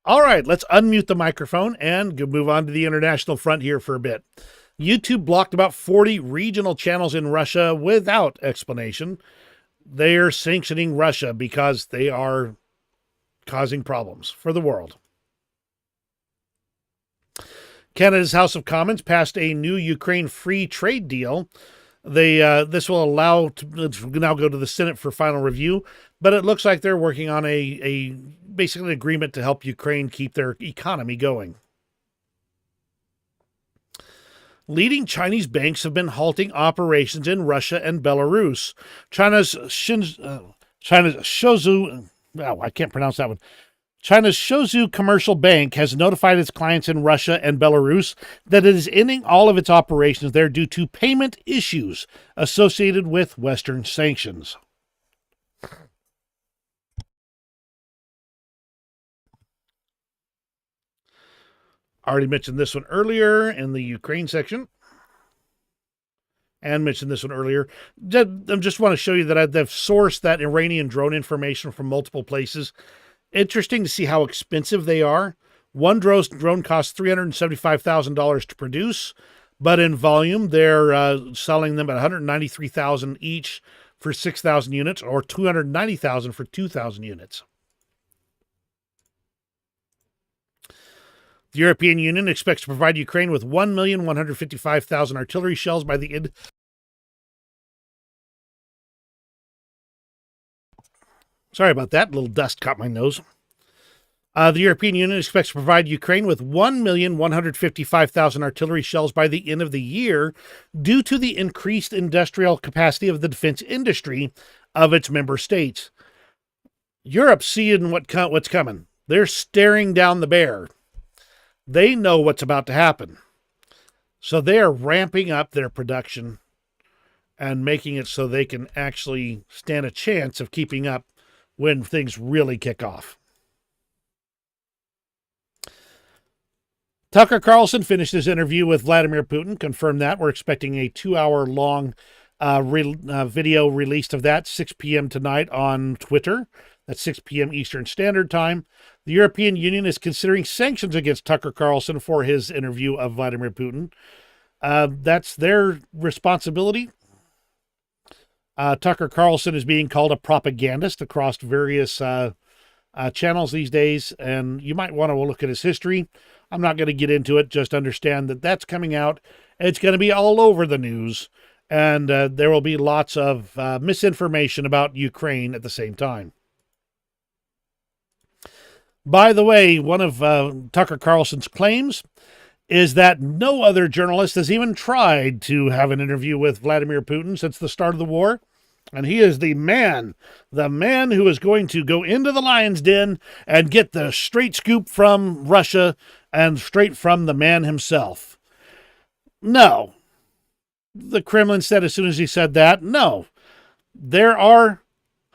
All right, let's unmute the microphone and move on to the international front here for a bit. YouTube blocked about 40 regional channels in Russia without explanation. They're sanctioning Russia because they are causing problems for the world. Canada's House of Commons passed a new Ukraine free trade deal This will allow to now go to the Senate for final review, but it looks like they're working on a basically an agreement to help Ukraine keep their economy going. Leading Chinese banks have been halting operations in Russia and Belarus. China's Shouzu, I can't pronounce that one. China's Shouzu Commercial Bank has notified its clients in Russia and Belarus that it is ending all of its operations there due to payment issues associated with Western sanctions. Already mentioned this one earlier in the Ukraine section. And mentioned this one earlier. I just want to show you that I've sourced that Iranian drone information from multiple places. Interesting to see how expensive they are. One drone costs $375,000 to produce, but in volume, they're selling them at $193,000 each for 6,000 units, or $290,000 for 2,000 units. The European Union expects to provide Ukraine with 1,155,000 artillery shells by the end. Sorry about that. A little dust caught my nose. The European Union expects to provide Ukraine with 1,155,000 artillery shells by the end of the year due to the increased industrial capacity of the defense industry of its member states. Europe's seeing what's coming. They're staring down the bear. They know what's about to happen. So they are ramping up their production and making it so they can actually stand a chance of keeping up when things really kick off. Tucker Carlson finished his interview with Vladimir Putin, confirmed that. We're expecting a 2-hour-long video released of that, 6 p.m. tonight on Twitter. That's 6 p.m. Eastern Standard Time. The European Union is considering sanctions against Tucker Carlson for his interview of Vladimir Putin. That's their responsibility. Tucker Carlson is being called a propagandist across various channels these days, and you might want to look at his history. I'm not going to get into it. Just understand that that's coming out. It's going to be all over the news, and there will be lots of misinformation about Ukraine at the same time. By the way, one of Tucker Carlson's claims is that no other journalist has even tried to have an interview with Vladimir Putin since the start of the war. And he is the man who is going to go into the lion's den and get the straight scoop from Russia and straight from the man himself. No. The Kremlin said as soon as he said that, no. There are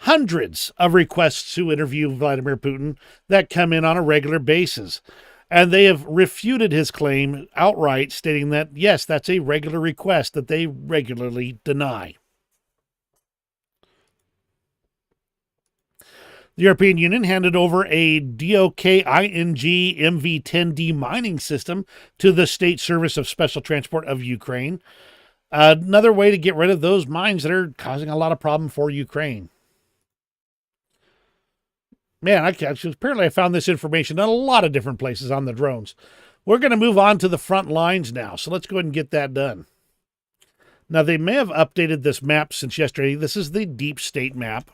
hundreds of requests to interview Vladimir Putin that come in on a regular basis. And they have refuted his claim outright, stating that, yes, that's a regular request that they regularly deny. The European Union handed over a Votkinsk MV10D mining system to the State Service of Special Transport of Ukraine. Another way to get rid of those mines that are causing a lot of problem for Ukraine. Man, apparently I found this information in a lot of different places on the drones. We're going to move on to the front lines now, so let's go ahead and get that done. Now, they may have updated this map since yesterday. This is the deep state map.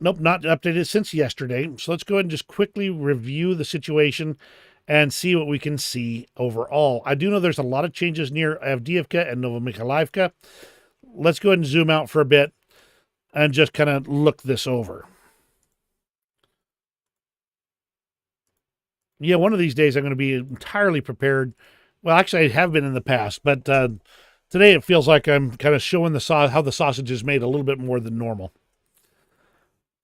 Nope, not updated since yesterday. So let's go ahead and just quickly review the situation and see what we can see overall. I do know there's a lot of changes near Avdiivka and Novomykhailivka. Let's go ahead and zoom out for a bit and just kind of look this over. Yeah, one of these days I'm going to be entirely prepared. Well, actually, I have been in the past, but today it feels like I'm kind of showing how the sausage is made a little bit more than normal.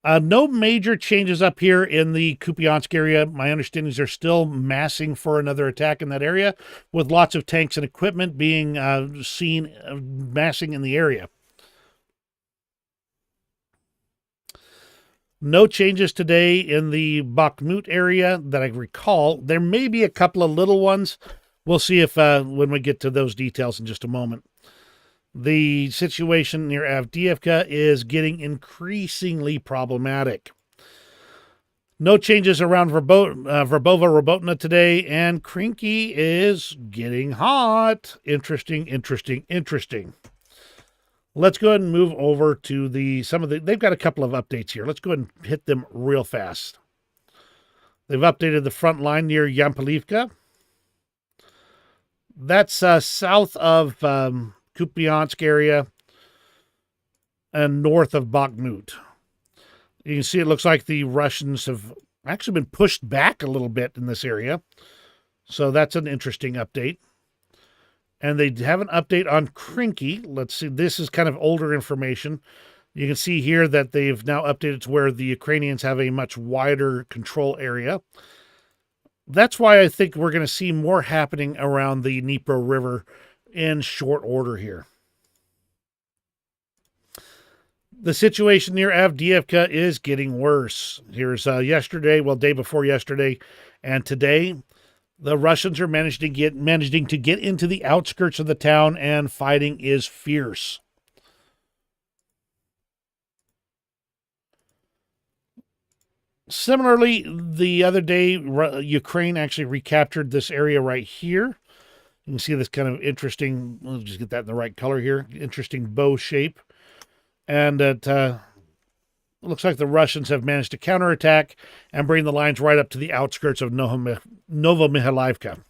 No major changes up here in the Kupiansk area. My understanding is they're still massing for another attack in that area, with lots of tanks and equipment being seen massing in the area. No changes today in the Bakhmut area that I recall. There may be a couple of little ones. We'll see if when we get to those details in just a moment. The situation near Avdiivka is getting increasingly problematic. No changes around Verbova Robotna today, and Krinky is getting hot. Interesting, interesting, interesting. Let's go ahead and move over to they've got a couple of updates here. Let's go ahead and hit them real fast. They've updated the front line near Yampolivka. That's south of Kupiansk area and north of Bakhmut. You can see it looks like the Russians have actually been pushed back a little bit in this area. So that's an interesting update. And they have an update on Krinky. Let's see. This is kind of older information. You can see here that they've now updated to where the Ukrainians have a much wider control area. That's why I think we're going to see more happening around the Dnipro River in short order here. The situation near Avdiivka is getting worse. Here's yesterday, day before yesterday, and today, the Russians are managing to get into the outskirts of the town, and fighting is fierce. Similarly, the other day, Ukraine actually recaptured this area right here. You can see this kind of interesting, let's just get that in the right color here, interesting bow shape. And it looks like the Russians have managed to counterattack and bring the lines right up to the outskirts of Novomikhailivka.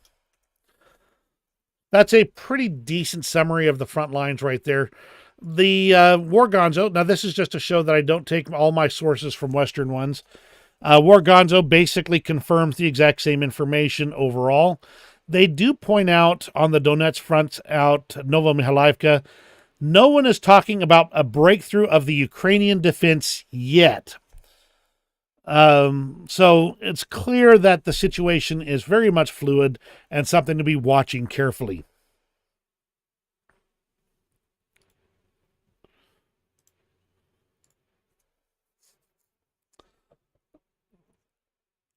That's a pretty decent summary of the front lines right there. The War Gonzo, now this is just to show that I don't take all my sources from Western ones. War Gonzo basically confirms the exact same information overall. They do point out on the Donetsk front out Novomikhailivka, no one is talking about a breakthrough of the Ukrainian defense yet. So it's clear that the situation is very much fluid and something to be watching carefully.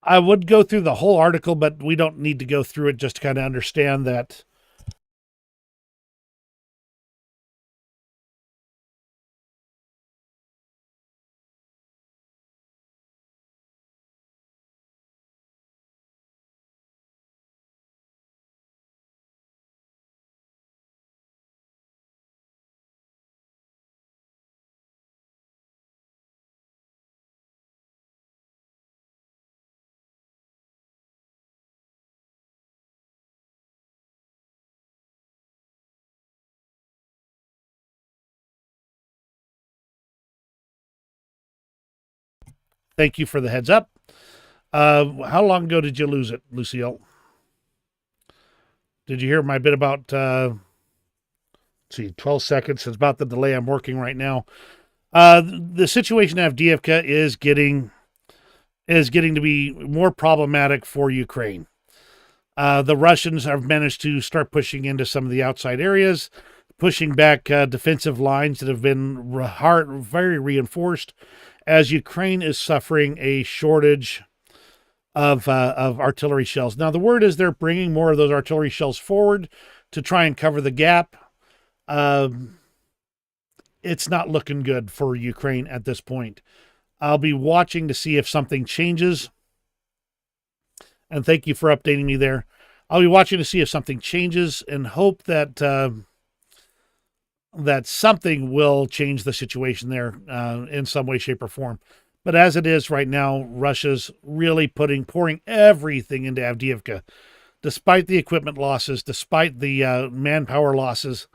I would go through the whole article, but we don't need to go through it just to kind of understand that. Thank you for the heads up. How long ago did you lose it, Lucille? Did you hear my bit about, 12 seconds. It's about the delay I'm working right now. The situation at Avdiivka is getting to be more problematic for Ukraine. The Russians have managed to start pushing into some of the outside areas, pushing back defensive lines that have been very reinforced, as Ukraine is suffering a shortage of artillery shells. Now, the word is they're bringing more of those artillery shells forward to try and cover the gap. It's not looking good for Ukraine at this point. I'll be watching to see if something changes. And thank you for updating me there. I'll be watching to see if something changes and hope that that something will change the situation there in some way, shape, or form. But as it is right now, Russia's really pouring everything into Avdiivka. Despite the equipment losses, despite the manpower losses,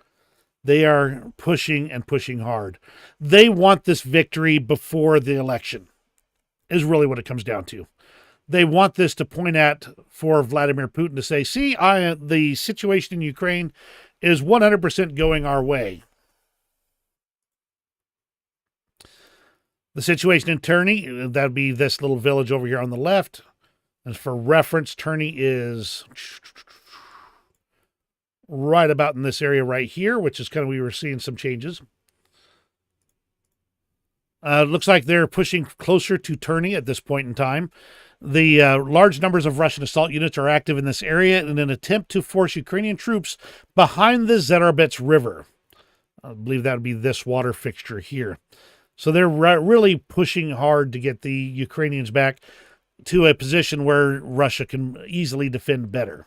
they are pushing and pushing hard. They want this victory before the election, is really what it comes down to. They want this to point at for Vladimir Putin to say, see, the situation in Ukraine is 100% going our way. The situation in Terny, that would be this little village over here on the left. As for reference, Terny is right about in this area right here, which is kind of, we were seeing some changes. Looks like they're pushing closer to Terny at this point in time. The large numbers of Russian assault units are active in this area in an attempt to force Ukrainian troops behind the Zerobets River. I believe that would be this water fixture here. So they're really pushing hard to get the Ukrainians back. to a position where Russia can easily defend better.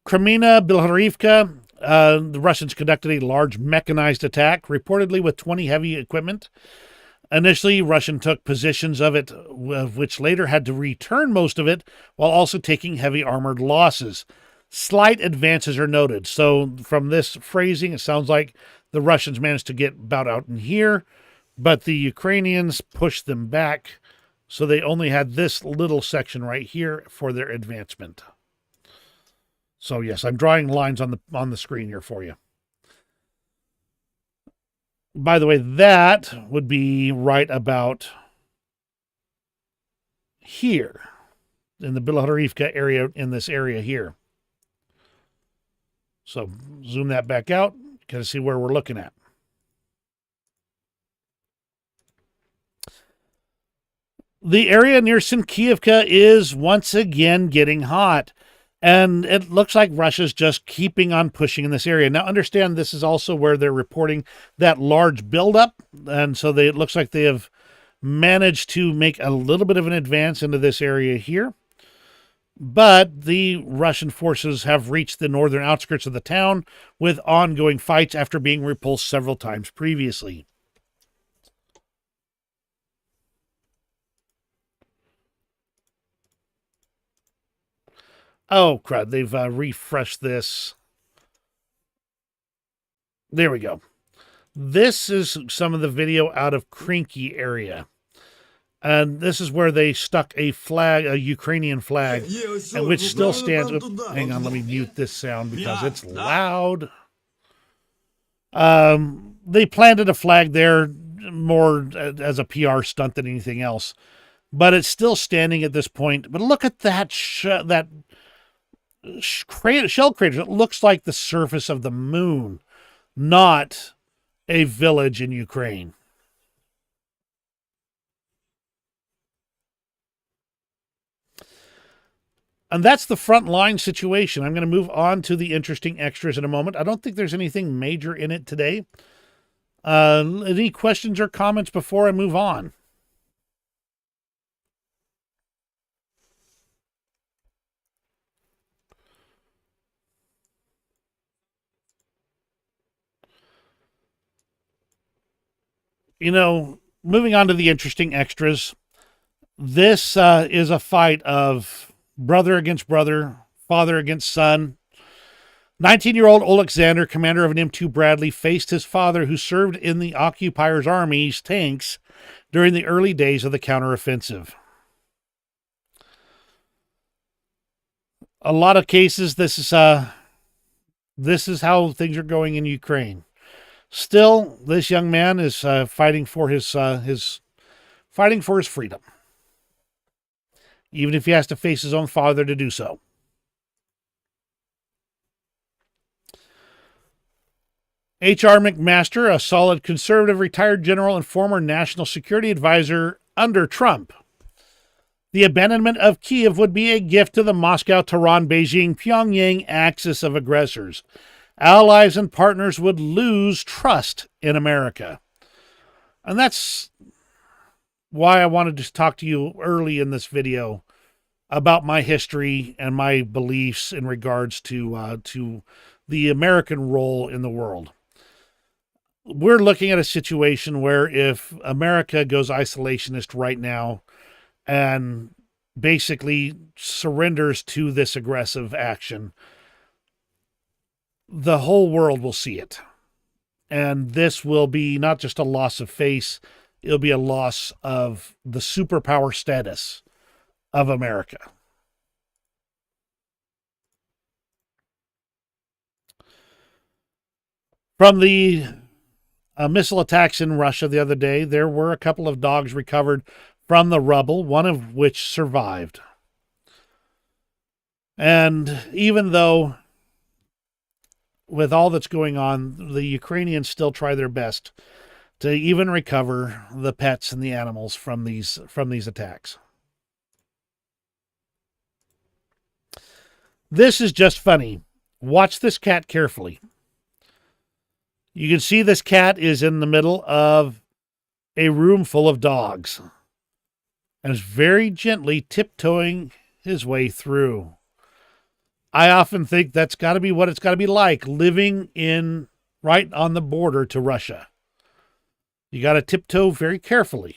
Crimea, Bilharivka, the Russians conducted a large mechanized attack, reportedly with 20 heavy equipment. Initially, Russian took positions of it, which later had to return most of it, while also taking heavy armored losses. Slight advances are noted. So from this phrasing, it sounds like the Russians managed to get about out in here, but the Ukrainians pushed them back, so they only had this little section right here for their advancement. So yes, I'm drawing lines on the screen here for you. By the way, that would be right about here in the Bilharivka area, in this area here. So zoom that back out, kind of see where we're looking at. The area near Sinkiivka is once again getting hot. And it looks like Russia's just keeping on pushing in this area. Now, understand this is also where they're reporting that large buildup. And so it looks like they have managed to make a little bit of an advance into this area here. But the Russian forces have reached the northern outskirts of the town with ongoing fights after being repulsed several times previously. Oh, crud. They've refreshed this. There we go. This is some of the video out of Krinky area. And this is where they stuck a flag, a Ukrainian flag, and which still stands. Oops, hang on, let me mute this sound because it's loud. They planted a flag there more as a PR stunt than anything else. But it's still standing at this point. But look at that shell crater. It looks like the surface of the moon, not a village in Ukraine. And that's the front line situation. I'm going to move on to the interesting extras in a moment. I don't think there's anything major in it today. Any questions or comments before I move on? You know, moving on to the interesting extras, this is a fight of brother against brother, father against son. 19-year-old Alexander, commander of an M2 Bradley, faced his father, who served in the occupier's army's tanks during the early days of the counteroffensive. A lot of cases, this is how things are going in Ukraine. Still, this young man is fighting for his freedom, even if he has to face his own father to do so. H.R. McMaster, a solid conservative retired general and former national security advisor under Trump. The abandonment of Kyiv would be a gift to the Moscow, Tehran, Beijing, Pyongyang axis of aggressors. Allies and partners would lose trust in America. And that's why I wanted to talk to you early in this video about my history and my beliefs in regards to the American role in the world. We're looking at a situation where if America goes isolationist right now and basically surrenders to this aggressive action, the whole world will see it. And this will be not just a loss of face, it'll be a loss of the superpower status of America. From the missile attacks in Russia the other day, there were a couple of dogs recovered from the rubble, one of which survived. And even though with all that's going on, the Ukrainians still try their best to even recover the pets and the animals from these attacks. This is just funny. Watch this cat carefully. You can see this cat is in the middle of a room full of dogs and is very gently tiptoeing his way through. I often think that's got to be what it's got to be like living in right on the border to Russia. You got to tiptoe very carefully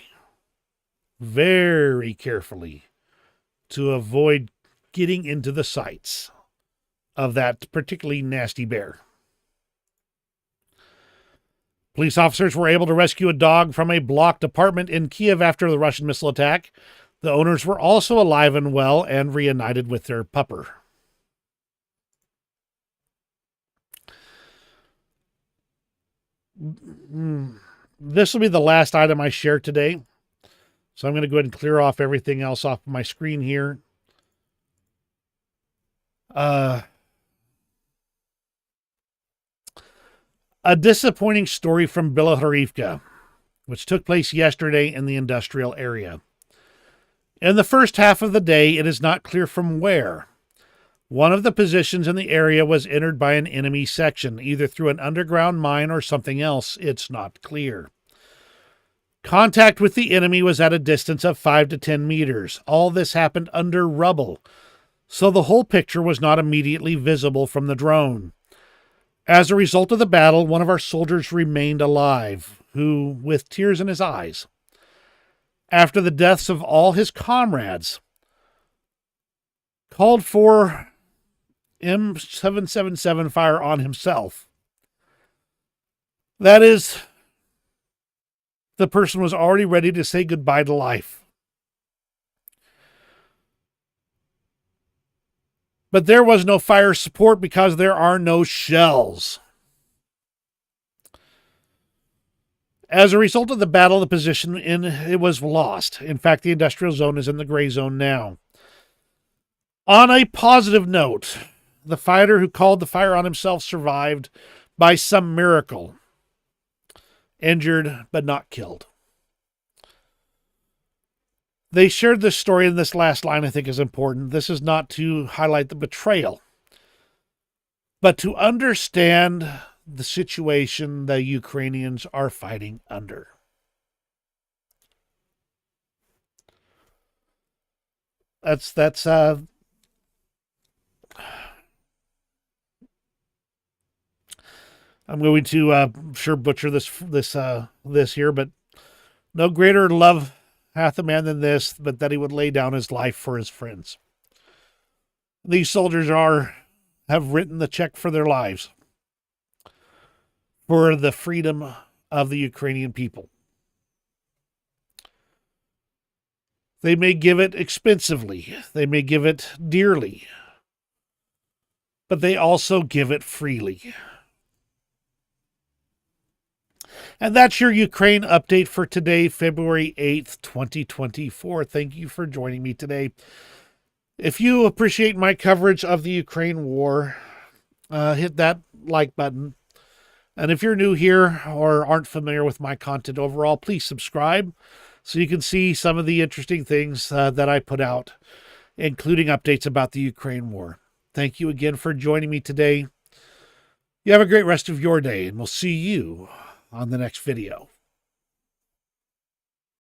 to avoid getting into the sights of that particularly nasty bear. Police officers were able to rescue a dog from a blocked apartment in Kiev after the Russian missile attack. The owners were also alive and well and reunited with their pupper. This will be the last item I share today. So I'm going to go ahead and clear off everything else off my screen here. A disappointing story from Bilahorivka, which took place yesterday in the industrial area. In the first half of the day, it is not clear from where. One of the positions in the area was entered by an enemy section, either through an underground mine or something else. It's not clear. Contact with the enemy was at a distance of 5 to 10 meters. All this happened under rubble, so the whole picture was not immediately visible from the drone. As a result of the battle, one of our soldiers remained alive, who, with tears in his eyes, after the deaths of all his comrades, called for M777 fire on himself. That is, the person was already ready to say goodbye to life. But there was no fire support because there are no shells. As a result of the battle, the position it was lost. In fact, the industrial zone is in the gray zone now. On a positive note, the fighter who called the fire on himself survived by some miracle. Injured, but not killed. They shared this story, and this last line I think is important. This is not to highlight the betrayal, but to understand the situation the Ukrainians are fighting under. That's I'm going to sure butcher this here, but no greater love hath a man than this, but that he would lay down his life for his friends. These soldiers have written the check for their lives, for the freedom of the Ukrainian people. They may give it expensively, they may give it dearly, but they also give it freely. And that's your Ukraine update for today, February 8th, 2024. Thank you for joining me today. If you appreciate my coverage of the Ukraine war, hit that like button. And if you're new here or aren't familiar with my content overall, please subscribe so you can see some of the interesting things that I put out, including updates about the Ukraine war. Thank you again for joining me today. You have a great rest of your day, and we'll see you on the next video.